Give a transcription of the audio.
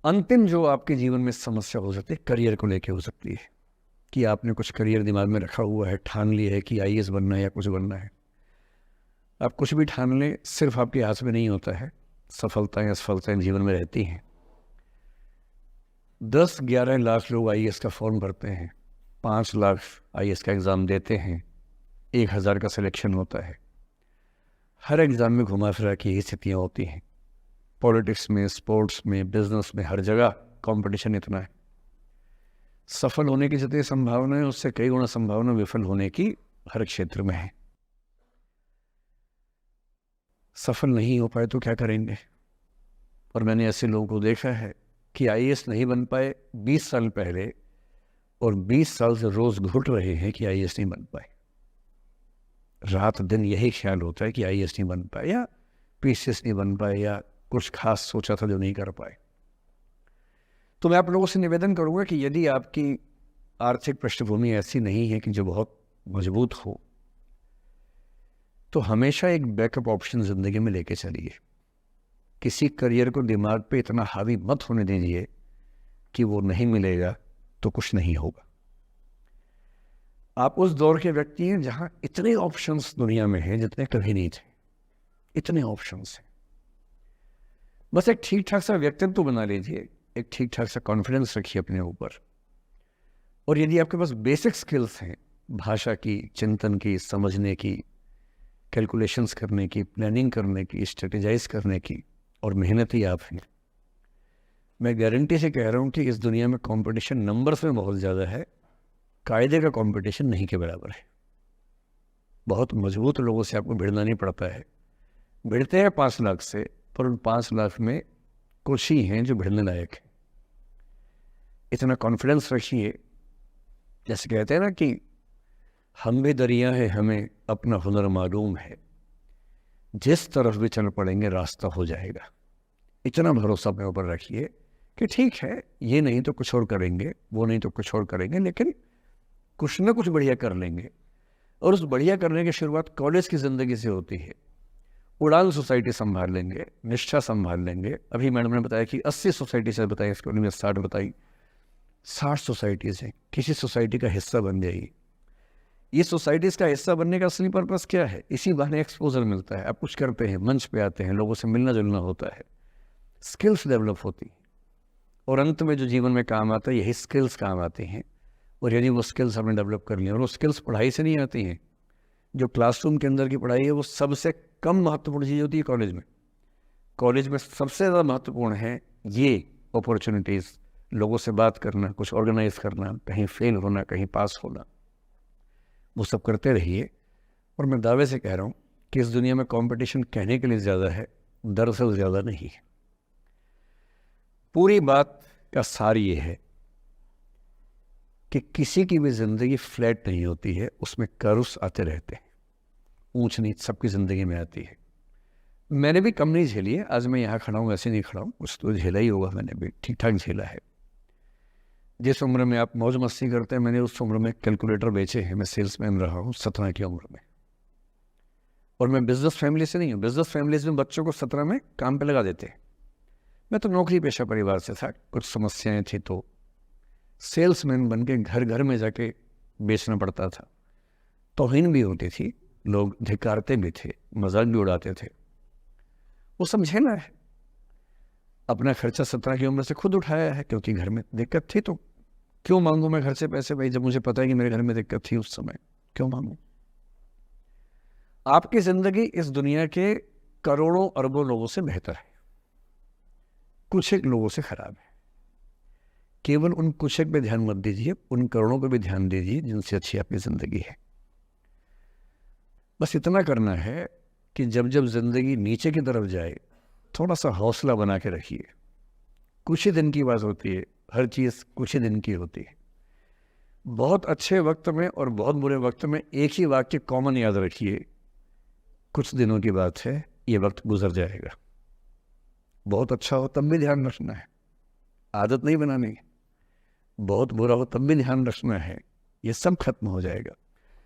अंतिम जो आपके जीवन में समस्या हो सकती है करियर को लेके हो सकती है कि आपने कुछ करियर दिमाग में रखा हुआ है, ठान लिया है कि आईएएस बनना है या कुछ बनना है। आप कुछ भी ठान लें, सिर्फ आपके हाथ में नहीं होता है। सफलताएं असफलताएं जीवन में रहती हैं। 10-11 लाख लोग आईएएस का फॉर्म भरते हैं, 5 लाख आईएएस का एग्ज़ाम देते हैं, 1000 का सिलेक्शन होता है। हर एग्ज़ाम में घुमा फिरा की यही स्थितियाँ होती हैं। पॉलिटिक्स में, स्पोर्ट्स में, बिजनेस में, हर जगह कंपटीशन इतना है। सफल होने की जितनी संभावना है उससे कई गुना संभावना विफल होने की हर क्षेत्र में है। सफल नहीं हो पाए तो क्या करेंगे? और मैंने ऐसे लोगों को देखा है कि आईएएस नहीं बन पाए 20 साल पहले और 20 साल से रोज घुट रहे हैं कि आईएएस नहीं बन पाए। रात दिन यही ख्याल होता है कि आईएएस नहीं बन पाए या पीसीएस नहीं बन पाए या कुछ खास सोचा था जो नहीं कर पाए। तो मैं आप लोगों से निवेदन करूंगा कि यदि आपकी आर्थिक पृष्ठभूमि ऐसी नहीं है कि जो बहुत मजबूत हो, तो हमेशा एक बैकअप ऑप्शन जिंदगी में लेके चलिए। किसी करियर को दिमाग पे इतना हावी मत होने दीजिए कि वो नहीं मिलेगा तो कुछ नहीं होगा। आप उस दौर के व्यक्ति हैं जहां इतने ऑप्शंस दुनिया में हैं जितने कभी नहीं थे। इतने ऑप्शंस हैं। बस एक ठीक ठाक सा व्यक्तित्व बना लीजिए, एक ठीक ठाक सा कॉन्फिडेंस रखिए अपने ऊपर। और यदि आपके पास बेसिक स्किल्स हैं, भाषा की, चिंतन की, समझने की, कैलकुलेशंस करने की, प्लानिंग करने की, स्ट्रेटेजाइज करने की, और मेहनती आप हैं, मैं गारंटी से कह रहा हूँ कि इस दुनिया में कंपटीशन नंबर्स में बहुत ज़्यादा है, कायदे का कंपटीशन नहीं के बराबर है। बहुत मजबूत लोगों से आपको भिड़ना नहीं पड़ता है। भिड़ते हैं 5 लाख से, पर उन 5 लाख में कुछ ही हैं जो भिड़ने लायक हैं। इतना कॉन्फिडेंस रखिए। जैसे कहते हैं ना कि हम भी दरिया है, हमें अपना हुनर मालूम है, जिस तरफ भी चल पड़ेंगे रास्ता हो जाएगा। इतना भरोसा अपने ऊपर रखिए कि ठीक है, ये नहीं तो कुछ और करेंगे, वो नहीं तो कुछ और करेंगे, लेकिन कुछ ना कुछ बढ़िया कर लेंगे। और उस बढ़िया करने की शुरुआत कॉलेज की ज़िंदगी से होती है। उड़ान सोसाइटी संभाल लेंगे, निष्ठा संभाल लेंगे। अभी मैडम ने बताया कि 80 सोसाइटी से बताई, इसको उन्होंने 60 बताई। 60 सोसाइटीज़ हैं, किसी सोसाइटी का हिस्सा बन जाइए। ये सोसाइटीज़ का हिस्सा बनने का असली पर्पस क्या है? इसी बहाने एक्सपोजर मिलता है, आप कुछ करते हैं, मंच पे आते हैं, लोगों से मिलना जुलना होता है, स्किल्स डेवलप होती हैं, और अंत में जो जीवन में काम आता है यही स्किल्स काम आते हैं। और यदि वो स्किल्स हमने डेवलप कर लिए, और वो स्किल्स पढ़ाई से नहीं आती हैं। जो क्लासरूम के अंदर की पढ़ाई है वो सबसे कम महत्वपूर्ण चीज़ होती है कॉलेज में। कॉलेज में सबसे ज़्यादा महत्वपूर्ण है ये अपॉर्चुनिटीज़, लोगों से बात करना, कुछ ऑर्गेनाइज करना, कहीं फेल होना, कहीं पास होना, वो सब करते रहिए। और मैं दावे से कह रहा हूँ कि इस दुनिया में कंपटीशन कहने के लिए ज़्यादा है, दरअसल ज़्यादा नहीं है। पूरी बात का सार ये है कि किसी की भी ज़िंदगी फ्लैट नहीं होती है, उसमें कर्व्स आते रहते हैं, ऊंच नीच सबकी ज़िंदगी में आती है। मैंने भी कम नहीं झेली है। आज मैं यहाँ खड़ा हूँ, ऐसे नहीं खड़ा हूँ, कुछ तो झेला ही होगा, मैंने भी ठीक ठाक झेला है। जिस उम्र में आप मौज मस्ती करते हैं, मैंने उस उम्र में कैलकुलेटर बेचे हैं। मैं सेल्समैन रहा हूँ 17 की उम्र में। और मैं बिजनेस फैमिली से नहीं हूँ। बिजनेस फैमिलीज में बच्चों को 17 में काम पे लगा देते हैं। मैं तो नौकरी पेशा परिवार से था, कुछ समस्याएं थी तो सेल्समैन बन के घर घर में जाके बेचना पड़ता था। तौहीन भी होती थी, लोग धिक्कारते भी थे, मजाक भी उड़ाते थे। वो समझे ना है। अपना खर्चा 17 की उम्र से खुद उठाया है, क्योंकि घर में दिक्कत थी। तो क्यों मांगू मैं घर से पैसे भाई, जब मुझे पता है कि मेरे घर में दिक्कत थी उस समय, क्यों मांगू? आपकी जिंदगी इस दुनिया के करोड़ों अरबों लोगों से बेहतर है, कुछ एक लोगों से खराब है। केवल उन कुछ एक पे ध्यान मत दीजिए, उन करोड़ों पे भी ध्यान दीजिए जिनसे अच्छी आपकी जिंदगी है। बस इतना करना है कि जब जब जिंदगी नीचे की तरफ जाए, थोड़ा सा हौसला बना के रखिए। कुछ ही दिन की बात होती है, हर चीज़ कुछ ही दिन की होती है। बहुत अच्छे वक्त में और बहुत बुरे वक्त में एक ही वाक्य कॉमन याद रखिए, कुछ दिनों की बात है, ये वक्त गुजर जाएगा। बहुत अच्छा हो तब भी ध्यान रखना है, आदत नहीं बनानी है। बहुत बुरा हो तब भी ध्यान रखना है, ये सब खत्म हो जाएगा।